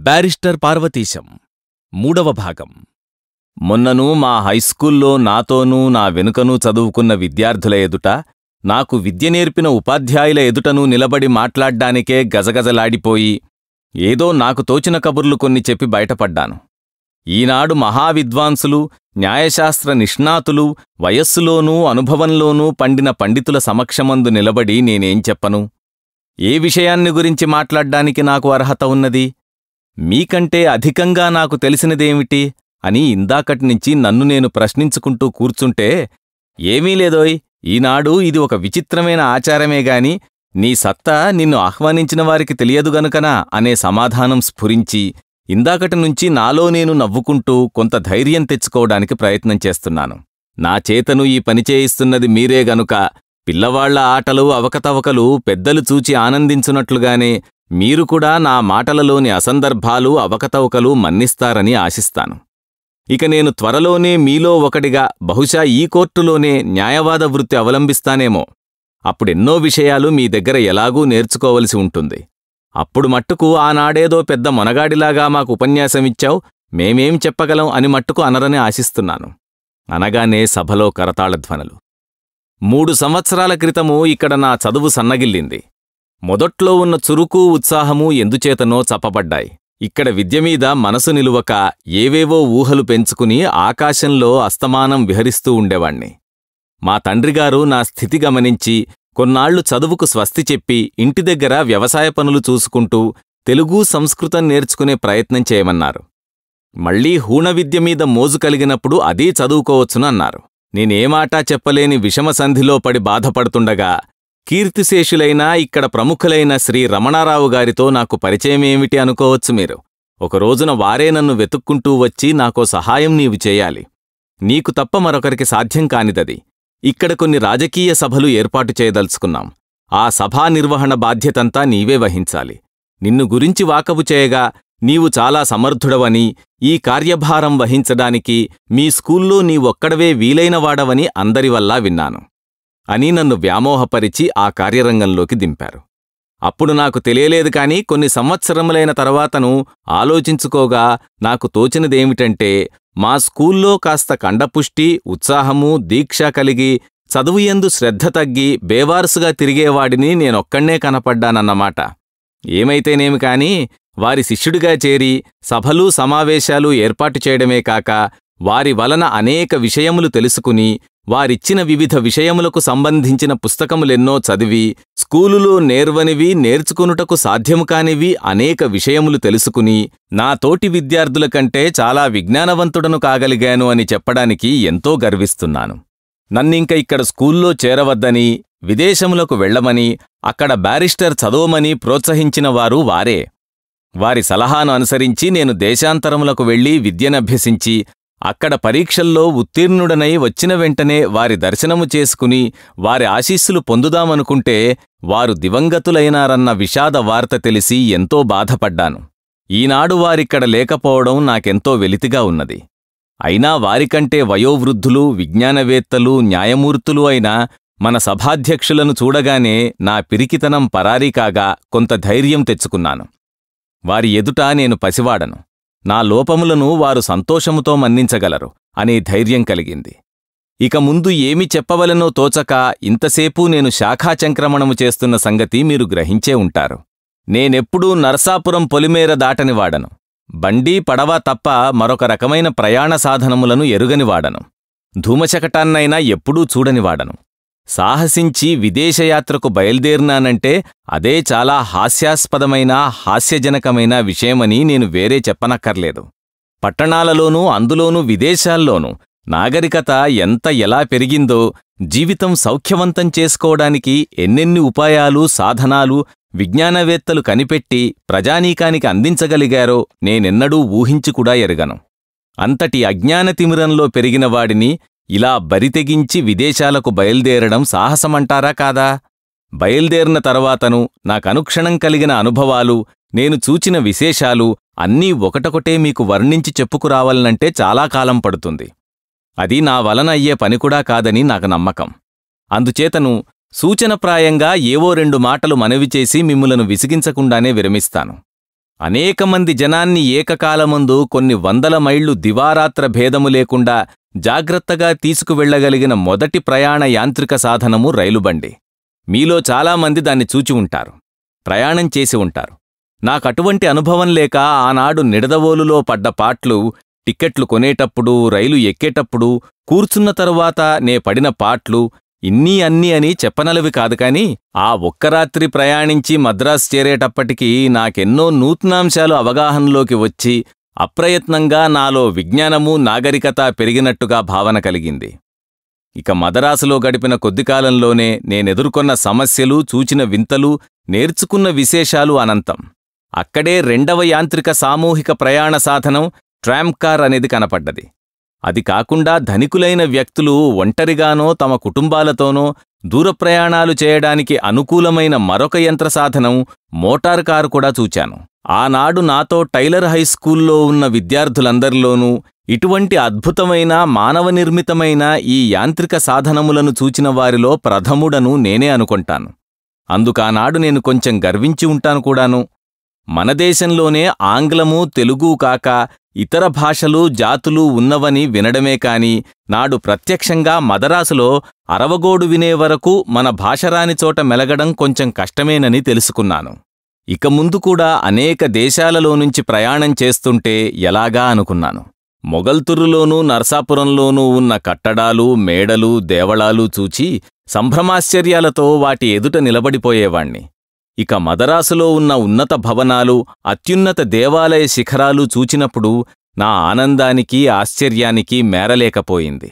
Barrister Parvateesam 3వ భాగం. మొన్నను మా హైస్కూల్లో నాతోనూ నా వెనుకనూ చదువుకున్న విద్యార్థుల ఎదుట, నాకు విద్య నేర్పిన ఉపాధ్యాయుల ఎదుటనూ నిలబడి మాట్లాడ్డానికే గజగజలాడిపోయి, ఏదో నాకు తోచిన కబుర్లు కొన్ని చెప్పి బయటపడ్డాను. ఈనాడు మహావిద్వాంసులు, న్యాయశాస్త్ర నిష్ణాతులు, వయస్సులోనూ అనుభవంలోనూ పండిన పండితుల సమక్షమందు నిలబడి నేనేం చెప్పను? ఏ విషయాన్ని గురించి మాట్లాడ్డానికి నాకు అర్హత ఉన్నది? మీకంటే అధికంగా నాకు తెలిసినదేమిటి అని ఇందాకట్నుంచి నన్ను నేను ప్రశ్నించుకుంటూ కూర్చుంటే, ఏమీ లేదోయ్, ఈనాడు ఇది ఒక విచిత్రమైన ఆచారమేగాని నీ సత్తా నిన్ను ఆహ్వానించిన వారికి తెలియదు గనుకనా అనే సమాధానం స్ఫురించి, ఇందాకటినుంచి నాలో నేను నవ్వుకుంటూ కొంత ధైర్యం తెచ్చుకోవడానికి ప్రయత్నం చేస్తున్నాను. నా చేతను ఈ పని చేయిస్తున్నది మీరే గనుక పిల్లవాళ్ల ఆటలు అవకతవకలు పెద్దలు చూచి ఆనందించున్నట్లుగానే మీరు కూడా నా మాటలలోని అసందర్భాలు అవకతవకలు మన్నిస్తారని ఆశిస్తాను. ఇక నేను త్వరలోనే మీలో ఒకడిగా బహుశా ఈ కోర్టులోనే న్యాయవాద వృత్తి అవలంబిస్తానేమో. అప్పుడెన్నో విషయాలు మీ దగ్గర ఎలాగూ నేర్చుకోవలసి ఉంటుంది. అప్పుడు మట్టుకు ఆనాడేదో పెద్ద మొనగాడిలాగా మాకు ఉపన్యాసమిచ్చావు, మేమేం చెప్పగలం అని మట్టుకు అనరని ఆశిస్తున్నాను. అనగానే సభలో కరతాళధ్వనులు. 3 సంవత్సరాల క్రితము ఇక్కడ నా చదువు సన్నగిల్లింది. మొదట్లో ఉన్న చురుకు ఉత్సాహమూ ఎందుచేతనో చప్పబడ్డాయి. ఇక్కడ విద్యమీద మనసు నిలువక ఏవేవో ఊహలు పెంచుకుని ఆకాశంలో అస్తమానం విహరిస్తూ ఉండేవాణ్ణి. మా తండ్రిగారు నా స్థితి గమనించి కొన్నాళ్లు చదువుకు స్వస్తి చెప్పి ఇంటి దగ్గర వ్యవసాయ పనులు చూసుకుంటూ తెలుగు సంస్కృతం నేర్చుకునే ప్రయత్నం చేయమన్నారు. మళ్లీ హూణవిద్య మీద మోజు కలిగినప్పుడు అదీ చదువుకోవచ్చునన్నారు. నేనేమాటా చెప్పలేని విషమసంధిలో పడి బాధపడుతుండగా కీర్తిశేషులైన ఇక్కడ ప్రముఖులైన శ్రీ రమణారావు గారితో నాకు పరిచయమేమిటి అనుకోవచ్చు మీరు. ఒకరోజున వారే నన్ను వెతుక్కుంటూ వచ్చి నాకో సహాయం నీవు చేయాలి. నీకు తప్ప మరొకరికి సాధ్యం కానిదది. ఇక్కడ కొన్ని రాజకీయ సభలు ఏర్పాటు చేయదలుచుకున్నాం. ఆ సభా నిర్వహణ బాధ్యతంతా నీవే వహించాలి. నిన్ను గురించి వాకబు చేయగా నీవు చాలా సమర్థుడవని, ఈ కార్యభారం వహించడానికి మీ స్కూల్లో నీవొక్కడవే వీలైనవాడవని అందరివల్లా విన్నాను అని నన్ను వ్యామోహపరిచి ఆ కార్యరంగంలోకి దింపారు. అప్పుడు నాకు తెలియలేదు కాని కొన్ని సంవత్సరములైన తర్వాతను ఆలోచించుకోగా నాకు తోచినదేమిటంటే, మా స్కూల్లో కాస్త కండపుష్టి, ఉత్సాహమూ, దీక్ష కలిగి చదువుయందు శ్రద్ధ తగ్గి బేవారసుగా తిరిగేవాడిని నేనొక్కడే కనపడ్డానన్నమాట. ఏమైతేనేమి కాని వారి శిష్యుడిగా చేరి సభలు సమావేశాలు ఏర్పాటు చేయడమే కాక వారి వలన అనేక విషయములు తెలుసుకుని వారిచ్చిన వివిధ విషయములకు సంబంధించిన పుస్తకములెన్నో చదివి స్కూలులో నేర్వనివి నేర్చుకునుటకు సాధ్యము కానివి అనేక విషయములు తెలుసుకుని నా తోటి విద్యార్థుల కంటే చాలా విజ్ఞానవంతుడను కాగలిగాను అని చెప్పడానికి ఎంతో గర్విస్తున్నాను. నన్నింక ఇక్కడ స్కూల్లో చేరవద్దని, విదేశములకు వెళ్లమని, అక్కడ బ్యారిస్టర్ చదవమని ప్రోత్సహించిన వారు వారే. వారి సలహాను అనుసరించి నేను దేశాంతరములకు వెళ్లి విద్యనభ్యసించి అక్కడ పరీక్షల్లో ఉత్తీర్ణుడనై వచ్చిన వెంటనే వారి దర్శనము చేసుకుని వారి ఆశీస్సులు పొందుదామనుకుంటే వారు దివంగతులైనారన్న విషాద వార్త తెలిసి ఎంతో బాధపడ్డాను. ఈనాడు వారిక్కడ లేకపోవడం నాకెంతో వెలితిగా ఉన్నది. అయినా వారికంటే వయోవృద్ధులు, విజ్ఞానవేత్తలు, న్యాయమూర్తులు అయిన మన సభాధ్యక్షులను చూడగానే నా పిరికితనం పరారీకాగా కొంత ధైర్యం తెచ్చుకున్నాను. వారి ఎదుట నేను పసివాడను, నా లోపములను వారు సంతోషముతో మన్నించగలరు అనే ధైర్యం కలిగింది. ఇక ముందు ఏమి చెప్పవలనో తోచక ఇంతసేపూ నేను శాఖాచంక్రమణము చేస్తున్న సంగతి మీరు గ్రహించే ఉంటారు. నేనెప్పుడూ నరసాపురం పొలిమేర దాటనివాడను. బండి, పడవ తప్ప మరొక రకమైన ప్రయాణ సాధనములను ఎరుగనివాడను. ధూమశకటాన్నైనా ఎప్పుడూ చూడనివాడను. సాహసించి విదేశయాత్రకు బయల్దేరినానంటే అదే చాలా హాస్యాస్పదమైన, హాస్యజనకమైన విషయమని నేను వేరే చెప్పనక్కర్లేదు. పట్టణాలలోనూ అందులోనూ విదేశాల్లోనూ నాగరికత ఎలా పెరిగిందో, జీవితం సౌఖ్యవంతం చేసుకోవడానికి ఎన్నెన్ని ఉపాయాలు, సాధనాలు విజ్ఞానవేత్తలు కనిపెట్టి ప్రజానీకానికి అందించగలిగారో నేనెన్నడూ ఊహించికూడా ఎరగను. అంతటి అజ్ఞానతిమిరంలో పెరిగినవాడిని ఇలా బరితెగించి విదేశాలకు బయల్దేరడం సాహసమంటారా కాదా? బయల్దేరిన తర్వాతను నాకనుక్షణం కలిగిన అనుభవాలు, నేను చూచిన విశేషాలు అన్నీ ఒకటొకటే మీకు వర్ణించి చెప్పుకురావాలనంటే చాలా కాలం పడుతుంది. అది నా వలన అయ్యే పనికూడా కాదని నాకు నమ్మకం. అందుచేతను సూచనప్రాయంగా ఏవో 2 మాటలు మనవి చేసి మిమ్ములను విసిగించకుండానే విరమిస్తాను. అనేకమంది జనాన్ని ఏకకాలమందు కొన్ని వందల మైళ్లు దివారాత్ర భేదము లేకుండా జాగ్రత్తగా తీసుకువెళ్లగలిగిన మొదటి ప్రయాణ యాంత్రిక సాధనము రైలుబండి. మీలో చాలామంది దాన్ని చూచి ఉంటారు, ప్రయాణం చేసి ఉంటారు. నాకటువంటి అనుభవం లేక ఆనాడు నిడదవోలులో పడ్డ పాట్లు, టిక్కెట్లు కొనేటప్పుడు, రైలు ఎక్కేటప్పుడు, కూర్చున్న తరువాత నే పడిన పాట్లు ఇన్నీ అన్నీ అని చెప్పనలవి కాదు. కాని ఆ ఒక్కరాత్రి ప్రయాణించి మద్రాసు చేరేటప్పటికీ నాకెన్నో నూతనాంశాలు అవగాహనలోకి వచ్చి అప్రయత్నంగా నాలో విజ్ఞానము, నాగరికత పెరిగినట్టుగా భావన కలిగింది. ఇక మదరాసులో గడిపిన కొద్దికాలంలోనే నేనెదుర్కొన్న సమస్యలు, చూచిన వింతలు, నేర్చుకున్న విశేషాలు అనంతం. అక్కడే రెండవ యాంత్రిక సామూహిక ప్రయాణ సాధనం ట్రామ్కార్ అనేది కనపడ్డది. అది కాకుండా ధనికులైన వ్యక్తులు ఒంటరిగానో తమ కుటుంబాలతోనో దూరప్రయాణాలు చేయడానికి అనుకూలమైన మరొక యంత్ర సాధనం మోటార్ కారు కూడా చూచాను. ఆనాడు నాతో టైలర్ హైస్కూల్లో ఉన్న విద్యార్థులందరిలోనూ ఇటువంటి అద్భుతమైన మానవ నిర్మితమైన ఈ యాంత్రిక సాధనములను చూచిన వారిలో ప్రథముడను నేనే అనుకొంటాను. అందుకానాడు నేను కొంచెం గర్వించి ఉంటాను కూడాను. మన దేశంలోనే ఆంగ్లము, తెలుగు కాక ఇతర భాషలు, జాతులు ఉన్నవని వినడమే కాని నాడు ప్రత్యక్షంగా మదరాసులో అరవగోడు వినేవరకు మన భాషరాని చోట మెలగడం కొంచెం కష్టమేనని తెలుసుకున్నాను. ఇక ముందు కూడా అనేక దేశాలలో నుంచి ప్రయాణం చేస్తుంటే ఎలాగా అనుకున్నాను. మొగల్తురులోనూ నర్సాపురంలోనూ ఉన్న కట్టడాలు, మేడలు, దేవళాలు చూచి సంభ్రమాశ్చర్యాలతో వాటి ఎదుట నిలబడిపోయేవాణ్ణి. ఇక మదరాసులో ఉన్న ఉన్నత భవనాలు, అత్యున్నత దేవాలయ శిఖరాలు చూచినప్పుడు నా ఆనందానికి, ఆశ్చర్యానికి మేరలేకపోయింది.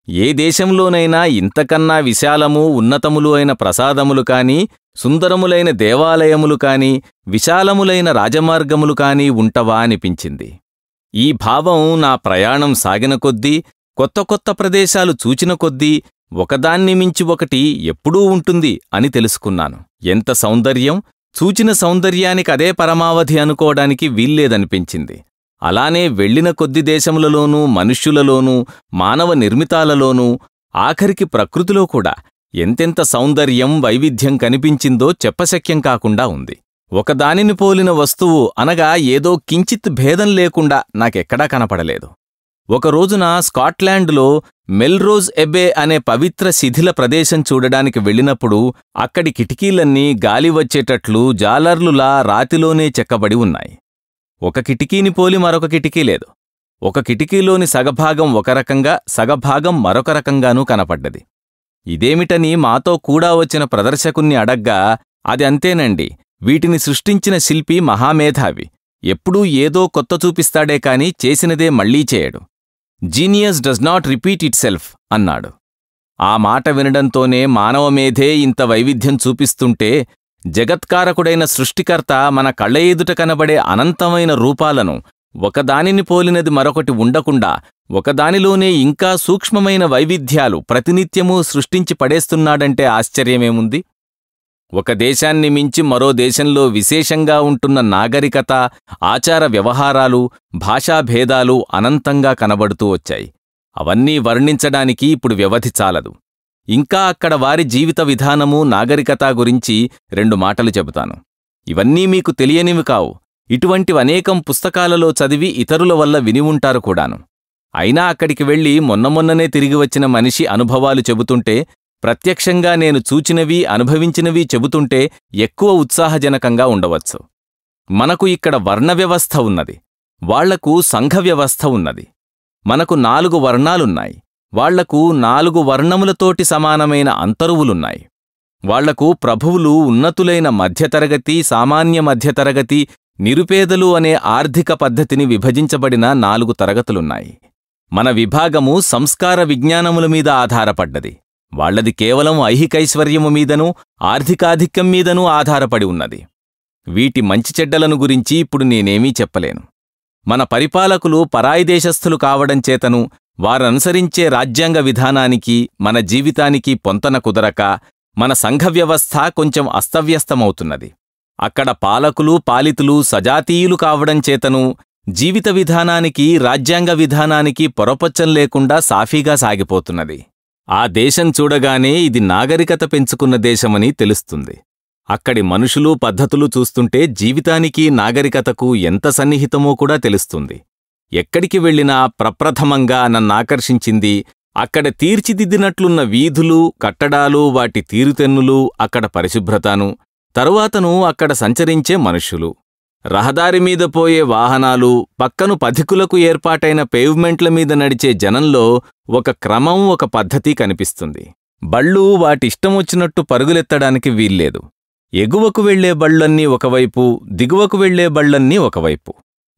ఏ దేశంలోనైనా ఇంతకన్నా విశాలము, ఉన్నతములు అయిన ప్రసాదములు కాని, సుందరములైన దేవాలయములు కాని, విశాలములైన రాజమార్గములు కాని ఉంటవా అనిపించింది. ఈ భావం నా ప్రయాణం సాగిన కొద్దీ, కొత్త కొత్త ప్రదేశాలు చూచిన కొద్దీ ఒకదాన్ని మించి ఒకటి ఎప్పుడూ ఉంటుంది అని తెలుసుకున్నాను. ఎంత సౌందర్యం! చూచిన సౌందర్యానికి అదే పరమావధి అనుకోవడానికి వీల్లేదనిపించింది. అలానే వెళ్లిన కొద్ది దేశములలోనూ, మనుష్యులలోనూ, మానవ నిర్మితాలలోనూ, ఆఖరికి ప్రకృతిలో కూడా ఎంతెంత సౌందర్యం, వైవిధ్యం కనిపించిందో చెప్పశక్యం కాకుండా ఉంది. ఒకదానిని పోలిన వస్తువు అనగా ఏదో కించిత్ భేదం లేకుండా నాకెక్కడా కనపడలేదు. ఒకరోజున స్కాట్లాండ్లో మెల్రోజ్ ఎబే అనే పవిత్ర శిథిల ప్రదేశం చూడడానికి వెళ్ళినప్పుడు అక్కడి కిటికీలన్నీ గాలి వచ్చేటట్లు జాలర్లులా రాతిలోనే చెక్కబడి ఉన్నాయి. ఒక కిటికీని పోలి మరొక కిటికీ లేదు. ఒక కిటికీలోని సగభాగం ఒక రకంగా, సగభాగం మరొక రకంగానూ కనపడ్డది. ఇదేమిటని మాతో కూడా వచ్చిన ప్రదర్శకుణ్ణి అడగ్గా, అది అంతేనండి, వీటిని సృష్టించిన శిల్పి మహామేధావి. ఎప్పుడూ ఏదో కొత్త చూపిస్తాడే కాని చేసినదే మళ్లీ చేయడు. Genius does not repeat it self అన్నాడు. ఆ మాట వినడంతోనే మానవమేధే ఇంత వైవిధ్యం చూపిస్తుంటే జగత్కారకుడైన సృష్టికర్త మన కళ్ళ ఎదుట కనబడే అనంతమైన రూపాలను ఒకదానిని పోలినది మరొకటి ఉండకుండా ఒకదానిలోనే ఇంకా సూక్ష్మమైన వైవిధ్యాలు ప్రతినిత్యమూ సృష్టించి పడేస్తున్నాడంటే ఆశ్చర్యమేముంది? ఒక దేశాన్ని మించి మరో దేశంలో విశేషంగా ఉంటున్న నాగరికత, ఆచార వ్యవహారాలు, భాషాభేదాలు అనంతంగా కనబడుతూ వచ్చాయి. అవన్నీ వర్ణించడానికి ఇప్పుడు వ్యవధి చాలదు. ఇంకా అక్కడ వారి జీవిత విధానము, నాగరికత గురించి 2 మాటలు చెబుతాను. ఇవన్నీ మీకు తెలియనివి కావు. ఇటువంటివనేకం పుస్తకాలలో చదివి ఇతరుల వల్ల విని ఉంటారు కూడాను. అయినా అక్కడికి వెళ్ళి మొన్ననే తిరిగి వచ్చిన మనిషి అనుభవాలు చెబుతుంటే, ప్రత్యక్షంగా నేను చూచినవి, అనుభవించినవి చెబుతుంటే ఎక్కువ ఉత్సాహజనకంగా ఉండవచ్చు. మనకు ఇక్కడ వర్ణ వ్యవస్థ ఉన్నది, వాళ్లకు సంఘ వ్యవస్థ ఉన్నది. మనకు 4 వర్ణాలున్నాయి, వాళ్లకు 4 వర్ణములతోటి సమానమైన అంతరువులున్నాయి. వాళ్లకు ప్రభువులు ఉన్నతులైన మధ్యతరగతి, సామాన్య మధ్యతరగతి, నిరుపేదలు అనే ఆర్థిక పద్ధతిని విభజించబడిన 4 తరగతులున్నాయి. మన విభాగము సంస్కార విజ్ఞానముల మీద ఆధారపడ్డది. వాళ్లది కేవలం ఐహికైశ్వర్యము మీదనూ ఆర్థికాధిక్యం మీదనూ ఆధారపడి ఉన్నది. వీటి మంచి చెడ్డలను గురించి ఇప్పుడు నేనేమీ చెప్పలేను. మన పరిపాలకులు పరాయి దేశస్థులు కావడం చేతను వారనుసరించే రాజ్యాంగ విధానానికి మన జీవితానికి పొంతన కుదరక మన సంఘ వ్యవస్థ కొంచెం అస్తవ్యస్తమవుతున్నది. అక్కడ పాలకులు, పాలితులు సజాతీయులు కావడం చేతను జీవిత విధానానికి, రాజ్యాంగ విధానానికి పొరపచ్చం లేకుండా సాఫీగా సాగిపోతున్నది. ఆ దేశం చూడగానే ఇది నాగరికత పెంచుకున్న దేశమని తెలుస్తుంది. అక్కడి మనుషులు పద్ధతులు చూస్తుంటే జీవితానికి నాగరికతకు ఎంత సన్నిహితమో కూడా తెలుస్తుంది. ఎక్కడికి వెళ్ళినా ప్రప్రథమంగా నన్నాకర్షించింది అక్కడ తీర్చిదిద్దినట్లున్న వీధులు, కట్టడాలు, వాటి తీరుతెన్నులు, అక్కడ పరిశుభ్రతను, తరువాతను అక్కడ సంచరించే మనుష్యులు. రహదారిమీద పోయే వాహనాలు, పక్కను పథికులకు ఏర్పాటైన పేవ్మెంట్ల మీద నడిచే జనంలో ఒక క్రమం, ఒక పద్ధతి కనిపిస్తుంది. బళ్ళు వాటిష్టమొచ్చినట్టు పరుగులెత్తడానికి వీల్లేదు. ఎగువకు వెళ్లే బళ్ళన్నీ ఒకవైపు, దిగువకు వెళ్లే బళ్ళన్నీ ఒకవైపు.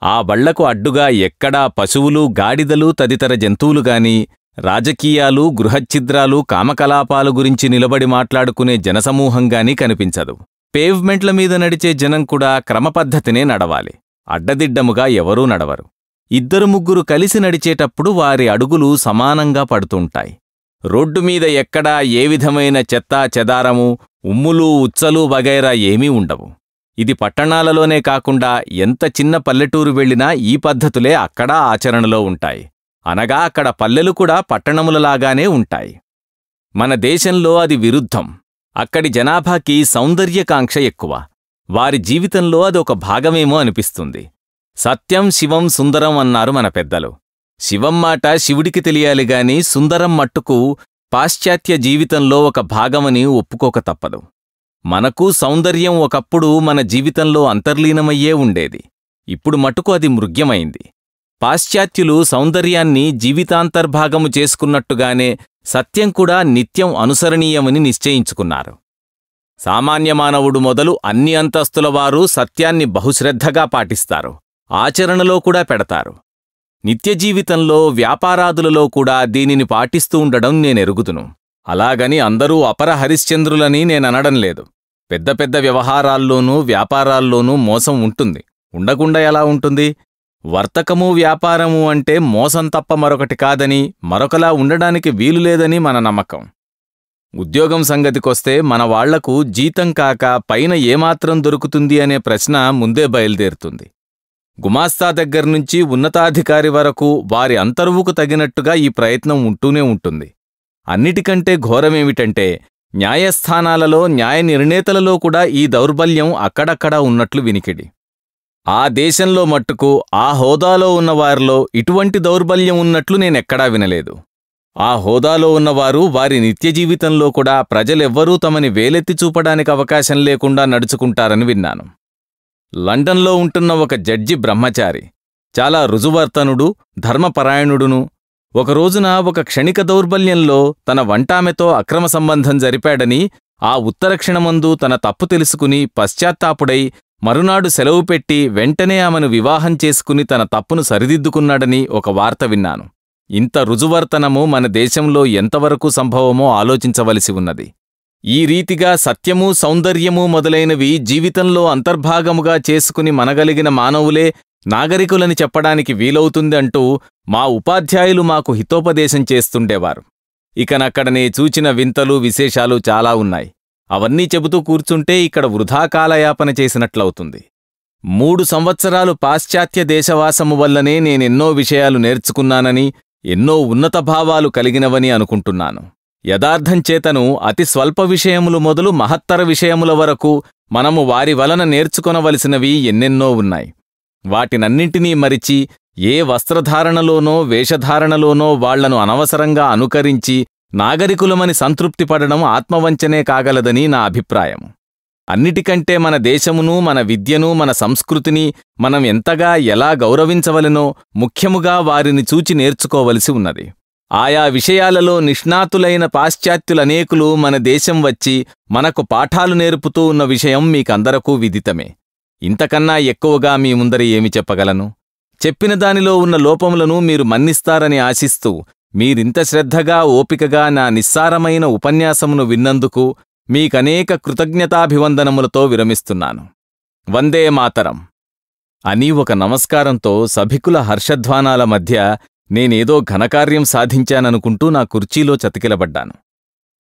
ఆ బళ్లకు అడ్డుగా ఎక్కడా పశువులు, గాడిదలు తదితర జంతువులుగాని, రాజకీయాలు, గృహఛిద్రాలు, కామకలాపాలు గురించి నిలబడి మాట్లాడుకునే జనసమూహంగానీ కనిపించదు. పేవ్మెంట్ల మీద నడిచే జనం కూడా క్రమపద్ధతినే నడవాలి. అడ్డదిడ్డముగా ఎవరూ నడవరు. 2-3 కలిసి నడిచేటప్పుడు వారి అడుగులు సమానంగా పడుతుంటాయి. రోడ్డుమీద ఎక్కడా ఏ విధమైన చెత్తా చెదారము, ఉమ్ములు, ఉచ్చలు వగైరా ఏమీ ఉండవు. ఇది పట్టణాలలోనే కాకుండా ఎంత చిన్న పల్లెటూరు వెళ్లినా ఈ పద్ధతులే అక్కడా ఆచరణలో ఉంటాయి. అనగా అక్కడ పల్లెలు కూడా పట్టణములలాగానే ఉంటాయి. మన దేశంలో అది విరుద్ధం. అక్కడి జనాభాకి సౌందర్యకాంక్ష ఎక్కువ. వారి జీవితంలో అదొక భాగమేమో అనిపిస్తుంది. సత్యం, శివం, సుందరం అన్నారు మన పెద్దలు. శివం మాట శివుడికి తెలియాలిగాని సుందరం మట్టుకు పాశ్చాత్య జీవితంలో ఒక భాగమని ఒప్పుకోక తప్పదు. మనకు సౌందర్యం ఒకప్పుడు మన జీవితంలో అంతర్లీనమయ్యే ఉండేది. ఇప్పుడు మటుకు అది మృగ్యమైంది. పాశ్చాత్యులు సౌందర్యాన్ని జీవితాంతర్భాగము చేసుకున్నట్టుగానే సత్యం కూడా నిత్యం అనుసరణీయమని నిశ్చయించుకున్నారు. సామాన్యమానవుడు మొదలు అన్ని అంతస్తులవారు సత్యాన్ని బహుశ్రద్ధగా పాటిస్తారు, ఆచరణలో కూడా పెడతారు. నిత్యజీవితంలో, వ్యాపారాదులలో కూడా దీనిని పాటిస్తూ ఉండడం నేనెరుగుదును. అలాగని అందరూ అపర హరిశ్చంద్రులని నేననడం లేదు. పెద్ద పెద్ద వ్యవహారాల్లోనూ, వ్యాపారాల్లోనూ మోసం ఉంటుంది. ఉండకుండా ఎలా ఉంటుంది? వర్తకము, వ్యాపారము అంటే మోసం తప్ప మరొకటి కాదని, మరొకలా ఉండడానికి వీలులేదని మన నమ్మకం. ఉద్యోగం సంగతికొస్తే మన వాళ్లకు జీతం కాక పైన ఏమాత్రం దొరుకుతుంది అనే ప్రశ్న ముందే బయలుదేరుతుంది. గుమాస్తా దగ్గర్నుంచి ఉన్నతాధికారి వరకు వారి అంతర్వుకు తగినట్టుగా ఈ ప్రయత్నం ఉంటూనే ఉంటుంది. అన్నిటికంటే ఘోరమేమిటంటే న్యాయస్థానాలలో, న్యాయ నిర్ణేతలలో కూడా ఈ దౌర్బల్యం అక్కడక్కడా ఉన్నట్లు వినికిడి. ఆ దేశంలో మట్టుకు ఆ హోదాలో ఉన్నవారిలో ఇటువంటి దౌర్బల్యం ఉన్నట్లు నేనెక్కడా వినలేదు. ఆ హోదాలో ఉన్నవారు వారి నిత్యజీవితంలో కూడా ప్రజలెవ్వరూ తమని వేలెత్తి చూపడానికి అవకాశం లేకుండా నడుచుకుంటారని విన్నాను. లండన్లో ఉంటున్న ఒక జడ్జి బ్రహ్మచారి, చాలా రుజువర్తనుడు, ధర్మపరాయణుడును. ఒకరోజున ఒక క్షణిక దౌర్బల్యంలో తన వంటామెతో అక్రమ సంబంధం జరిపాడని, ఆ ఉత్తరక్షణమందు తన తప్పు తెలుసుకుని పశ్చాత్తాపుడై మరునాడు సెలవు పెట్టి వెంటనే ఆమెను వివాహం చేసుకుని తన తప్పును సరిదిద్దుకున్నాడని ఒక వార్త విన్నాను. ఇంత రుజువర్తనము మన దేశంలో ఎంతవరకు సంభవమో ఆలోచించవలసి ఉన్నది. ఈ రీతిగా సత్యము, సౌందర్యము మొదలైనవి జీవితంలో అంతర్భాగముగా చేసుకుని మనగలిగిన మానవులే నాగరికులని చెప్పడానికి వీలవుతుంది అంటూ మా ఉపాధ్యాయులు మాకు హితోపదేశం చేస్తుండేవారు. ఇకనక్కడనే చూచిన వింతలు, విశేషాలు చాలా ఉన్నాయి. అవన్నీ చెబుతూ కూర్చుంటే ఇక్కడ వృధా కాలయాపన చేసినట్లవుతుంది. 3 సంవత్సరాలు పాశ్చాత్య దేశవాసము వల్లనే నేనెన్నో విషయాలు నేర్చుకున్నానని, ఎన్నో ఉన్నత భావాలు కలిగినవని అనుకుంటున్నాను. యథార్థంచేతను అతి స్వల్ప విషయములు మొదలు మహత్తర విషయముల వరకు మనము వారి వలన నేర్చుకొనవలసినవి ఎన్నెన్నో ఉన్నాయి. వాటినన్నింటినీ మరిచి ఏ వస్త్రధారణలోనో, వేషధారణలోనో వాళ్లను అనవసరంగా అనుకరించి నాగరికులమని సంతృప్తిపడడం ఆత్మవంచనే కాగలదని నా అభిప్రాయం. అన్నిటికంటే మన దేశమును, మన విద్యను, మన సంస్కృతిని మనం ఎంతగా ఎలా గౌరవించవలెనో ముఖ్యముగా వారిని చూచి నేర్చుకోవలసి ఉన్నది. ఆయా విషయాలలో నిష్ణాతులైన పాశ్చాత్యులనేకులు మన దేశం వచ్చి మనకు పాఠాలు నేర్పుతూ ఉన్న విషయం మీకందరకూ విదితమే. ఇంతకన్నా ఎక్కువగా మీ ముందర ఏమి చెప్పగలను? చెప్పిన దానిలో ఉన్న లోపములను మీరు మన్నిస్తారని ఆశిస్తూ మీరింత శ్రద్ధగా, ఓపికగా నా నిస్సారమైన ఉపన్యాసమును విన్నందుకు మీకనేక కృతజ్ఞతాభివందనములతో విరమిస్తున్నాను. వందే మాతరం అని ఒక నమస్కారంతో సభికుల హర్షధ్వానాల మధ్య నేనేదో ఘనకార్యం సాధించాననుకుంటూ నా కుర్చీలో చతికిలబడ్డాను.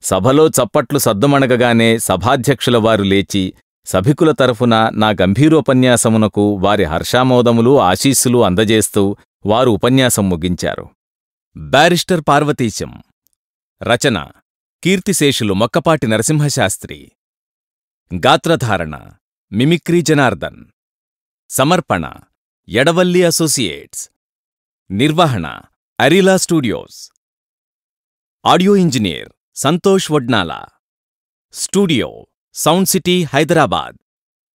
సభలో చప్పట్లు సద్దుమణగగానే సభాధ్యక్షుల వారు లేచి సభికుల తరఫున నా గంభీరోపన్యాసమునకు వారి హర్షామోదములు, ఆశీస్సులు అందజేస్తూ వారు ఉపన్యాసం ముగించారు. బ్యారిస్టర్ పార్వతీశం. రచన కీర్తిశేషులు మొక్కపాటి నరసింహశాస్త్రి. గాత్రధారణ మిమిక్రీ జనార్దన్. సమర్పణ ఎడవల్లి అసోసియేట్స్. నిర్వహణ Arila studios. Audio engineer Santosh Vadnala. Studio sound city Hyderabad.